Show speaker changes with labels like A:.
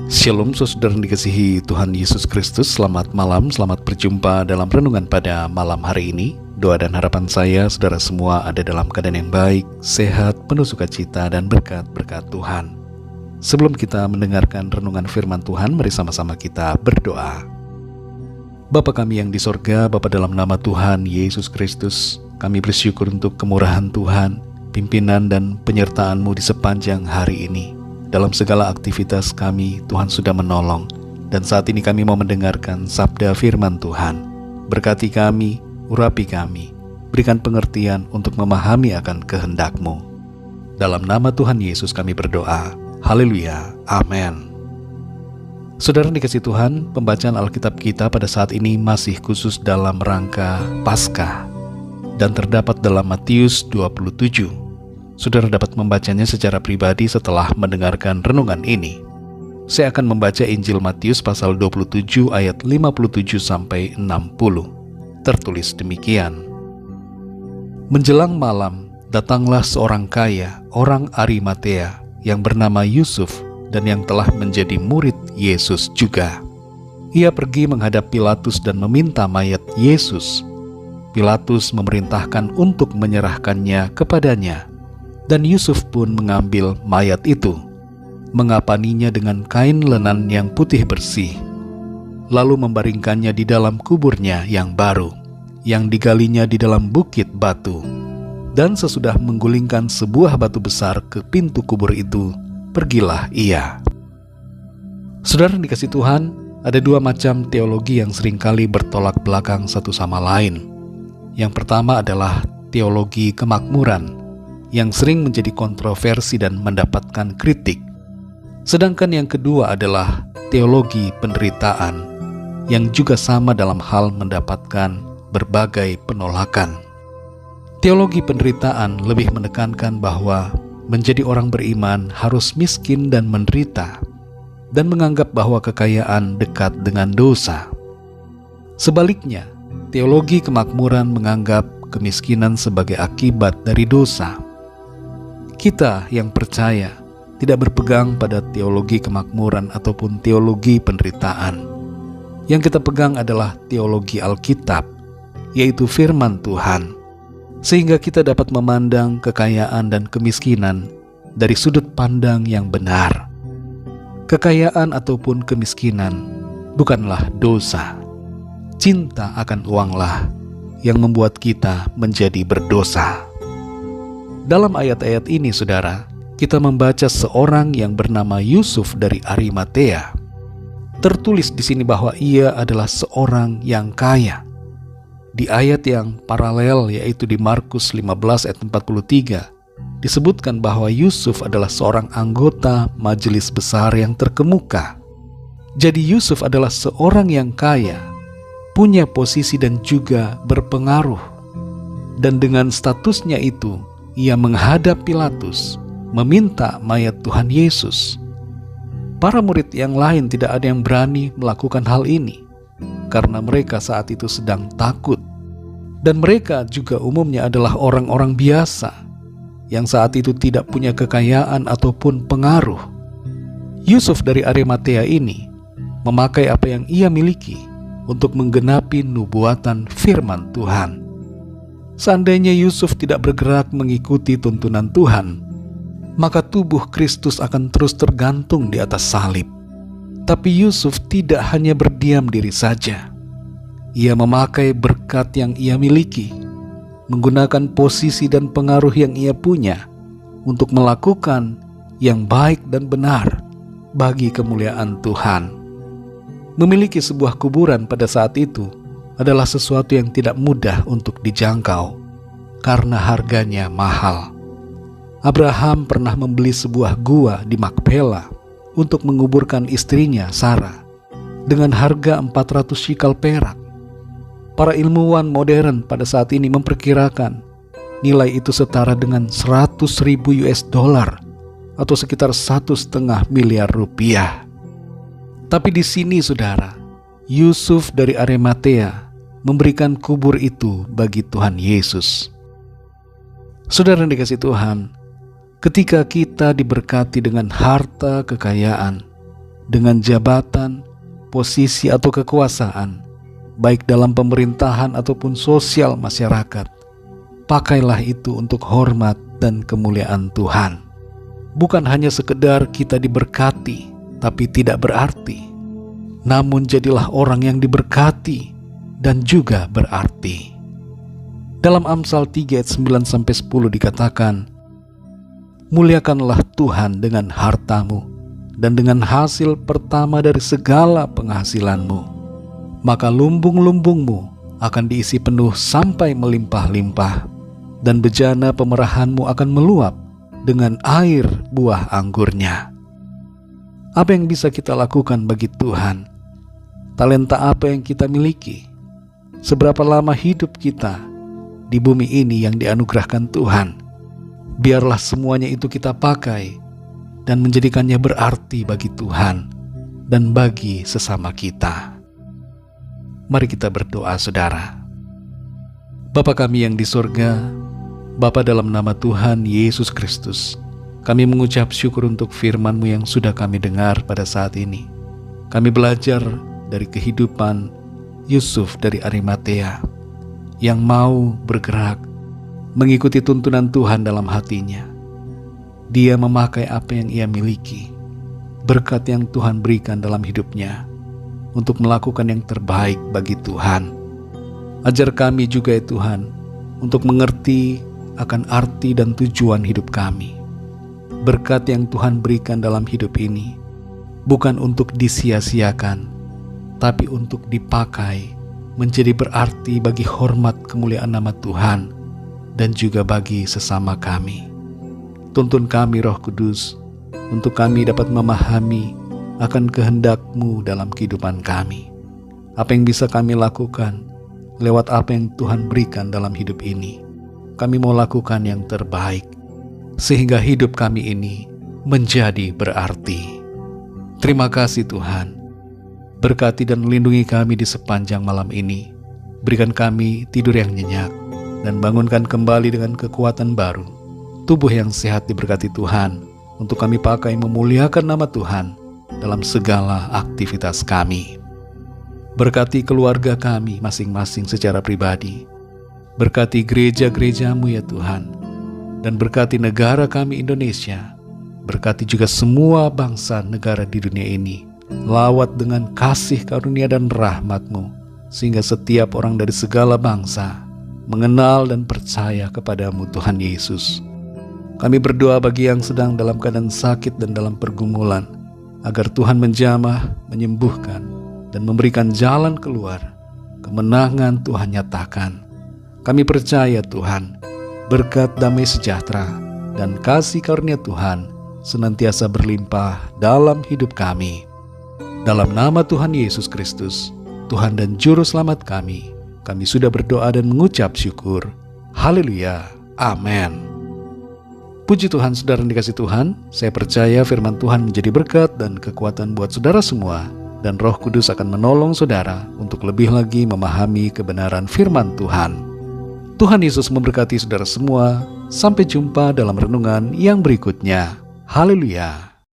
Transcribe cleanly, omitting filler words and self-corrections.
A: Shalom saudara yang dikasihi Tuhan Yesus Kristus. Selamat malam, selamat berjumpa dalam renungan pada malam hari ini. Doa dan harapan saya saudara semua ada dalam keadaan yang baik, sehat, penuh sukacita dan berkat-berkat Tuhan. Sebelum kita mendengarkan renungan firman Tuhan, mari sama-sama kita berdoa. Bapa kami yang di sorga, Bapa dalam nama Tuhan Yesus Kristus, kami bersyukur untuk kemurahan Tuhan, pimpinan dan penyertaan-Mu di sepanjang hari ini. Dalam segala aktivitas kami, Tuhan sudah menolong. Dan saat ini kami mau mendengarkan sabda firman Tuhan. Berkati kami, urapi kami, berikan pengertian untuk memahami akan kehendak-Mu. Dalam nama Tuhan Yesus kami berdoa. Haleluya, amin. Saudara dikasih Tuhan, pembacaan Alkitab kita pada saat ini masih khusus dalam rangka Paskah dan terdapat dalam Matius 27. Saudara dapat membacanya secara pribadi setelah mendengarkan renungan ini. Saya akan membaca Injil Matius pasal 27 ayat 57 sampai 60. Tertulis demikian. Menjelang malam, datanglah seorang kaya, orang Arimatea, yang bernama Yusuf dan yang telah menjadi murid Yesus juga. Ia pergi menghadap Pilatus dan meminta mayat Yesus. Pilatus memerintahkan untuk menyerahkannya kepadanya, dan Yusuf pun mengambil mayat itu, mengapaninya dengan kain lenan yang putih bersih, lalu membaringkannya di dalam kuburnya yang baru, yang digalinya di dalam bukit batu. Dan sesudah menggulingkan sebuah batu besar ke pintu kubur itu, pergilah ia. Saudara dikasih Tuhan, ada dua macam teologi yang seringkali bertolak belakang satu sama lain. Yang pertama adalah teologi kemakmuran, yang sering menjadi kontroversi dan mendapatkan kritik. Sedangkan yang kedua adalah teologi penderitaan, yang juga sama dalam hal mendapatkan berbagai penolakan. Teologi penderitaan lebih menekankan bahwa menjadi orang beriman harus miskin dan menderita, dan menganggap bahwa kekayaan dekat dengan dosa. Sebaliknya, teologi kemakmuran menganggap kemiskinan sebagai akibat dari dosa. Kita yang percaya tidak berpegang pada teologi kemakmuran ataupun teologi penderitaan. Yang kita pegang adalah teologi Alkitab, yaitu firman Tuhan, sehingga kita dapat memandang kekayaan dan kemiskinan dari sudut pandang yang benar. Kekayaan ataupun kemiskinan bukanlah dosa. Cinta akan uanglah yang membuat kita menjadi berdosa. Dalam ayat-ayat ini, saudara, kita membaca seorang yang bernama Yusuf dari Arimatea. Tertulis di sini bahwa ia adalah seorang yang kaya. Di ayat yang paralel, yaitu di Markus 15 ayat 43, disebutkan bahwa Yusuf adalah seorang anggota majelis besar yang terkemuka. Jadi Yusuf adalah seorang yang kaya, punya posisi dan juga berpengaruh. Dan dengan statusnya itu, ia menghadap Pilatus, meminta mayat Tuhan Yesus. Para murid yang lain tidak ada yang berani melakukan hal ini, karena mereka saat itu sedang takut. Dan mereka juga umumnya adalah orang-orang biasa, yang saat itu tidak punya kekayaan ataupun pengaruh. Yusuf dari Arimatea ini memakai apa yang ia miliki untuk menggenapi nubuatan firman Tuhan. Seandainya Yusuf tidak bergerak mengikuti tuntunan Tuhan, maka tubuh Kristus akan terus tergantung di atas salib. Tapi Yusuf tidak hanya berdiam diri saja. Ia memakai berkat yang ia miliki, menggunakan posisi dan pengaruh yang ia punya untuk melakukan yang baik dan benar bagi kemuliaan Tuhan. Memiliki sebuah kuburan pada saat itu adalah sesuatu yang tidak mudah untuk dijangkau karena harganya mahal. Abraham pernah membeli sebuah gua di Makpela untuk menguburkan istrinya Sarah dengan harga 400 shikal perak. Para ilmuwan modern pada saat ini memperkirakan nilai itu setara dengan 100.000 US dollar atau sekitar 1,5 miliar rupiah. Tapi di sini, saudara, Yusuf dari Arimatea memberikan kubur itu bagi Tuhan Yesus. Saudara yang dikasihi Tuhan, ketika kita diberkati dengan harta kekayaan, dengan jabatan, posisi atau kekuasaan, baik dalam pemerintahan ataupun sosial masyarakat. Pakailah itu untuk hormat dan kemuliaan Tuhan. Bukan hanya sekedar kita diberkati, tapi tidak berarti. Namun jadilah orang yang diberkati dan juga berarti. Dalam Amsal 3 ayat 9-10 dikatakan, muliakanlah Tuhan dengan hartamu dan dengan hasil pertama dari segala penghasilanmu. Maka lumbung-lumbungmu akan diisi penuh sampai melimpah-limpah, dan bejana pemerahanmu akan meluap dengan air buah anggurnya. Apa yang bisa kita lakukan bagi Tuhan? Talenta apa yang kita miliki? Seberapa lama hidup kita di bumi ini yang dianugerahkan Tuhan? Biarlah semuanya itu kita pakai dan menjadikannya berarti bagi Tuhan dan bagi sesama kita. Mari kita berdoa, saudara. Bapa kami yang di surga, Bapa, dalam nama Tuhan Yesus Kristus, kami mengucap syukur untuk firman-Mu yang sudah kami dengar pada saat ini. Kami belajar dari kehidupan Yusuf dari Arimatea yang mau bergerak mengikuti tuntunan Tuhan dalam hatinya. Dia memakai apa yang ia miliki, berkat yang Tuhan berikan dalam hidupnya, untuk melakukan yang terbaik bagi Tuhan. Ajar kami juga ya Tuhan, untuk mengerti akan arti dan tujuan hidup kami. Berkat yang Tuhan berikan dalam hidup ini bukan untuk disia-siakan, tapi untuk dipakai menjadi berarti bagi hormat kemuliaan nama Tuhan dan juga bagi sesama kami. Tuntun kami Roh Kudus, untuk kami dapat memahami akan kehendak-Mu dalam kehidupan kami. Apa yang bisa kami lakukan lewat apa yang Tuhan berikan dalam hidup ini. Kami mau lakukan yang terbaik, sehingga hidup kami ini menjadi berarti. Terima kasih Tuhan. Berkati dan lindungi kami di sepanjang malam ini. Berikan kami tidur yang nyenyak, dan bangunkan kembali dengan kekuatan baru. Tubuh yang sehat diberkati Tuhan, untuk kami pakai memuliakan nama Tuhan dalam segala aktivitas kami. Berkati keluarga kami masing-masing secara pribadi. Berkati gereja-gereja-Mu ya Tuhan, dan berkati negara kami Indonesia. Berkati juga semua bangsa negara di dunia ini. Lawat dengan kasih karunia dan rahmat-Mu, sehingga setiap orang dari segala bangsa mengenal dan percaya kepada-Mu Tuhan Yesus. Kami berdoa bagi yang sedang dalam keadaan sakit dan dalam pergumulan, agar Tuhan menjamah, menyembuhkan, dan memberikan jalan keluar. Kemenangan Tuhan nyatakan. Kami percaya Tuhan, berkat damai sejahtera dan kasih karunia Tuhan senantiasa berlimpah dalam hidup kami. Dalam nama Tuhan Yesus Kristus, Tuhan dan Juru Selamat kami sudah berdoa dan mengucap syukur. Haleluya. Amin. Puji Tuhan, saudara yang dikasihi Tuhan. Saya percaya firman Tuhan menjadi berkat dan kekuatan buat saudara semua, dan Roh Kudus akan menolong saudara untuk lebih lagi memahami kebenaran firman Tuhan. Tuhan Yesus memberkati saudara semua. Sampai jumpa dalam renungan yang berikutnya. Haleluya.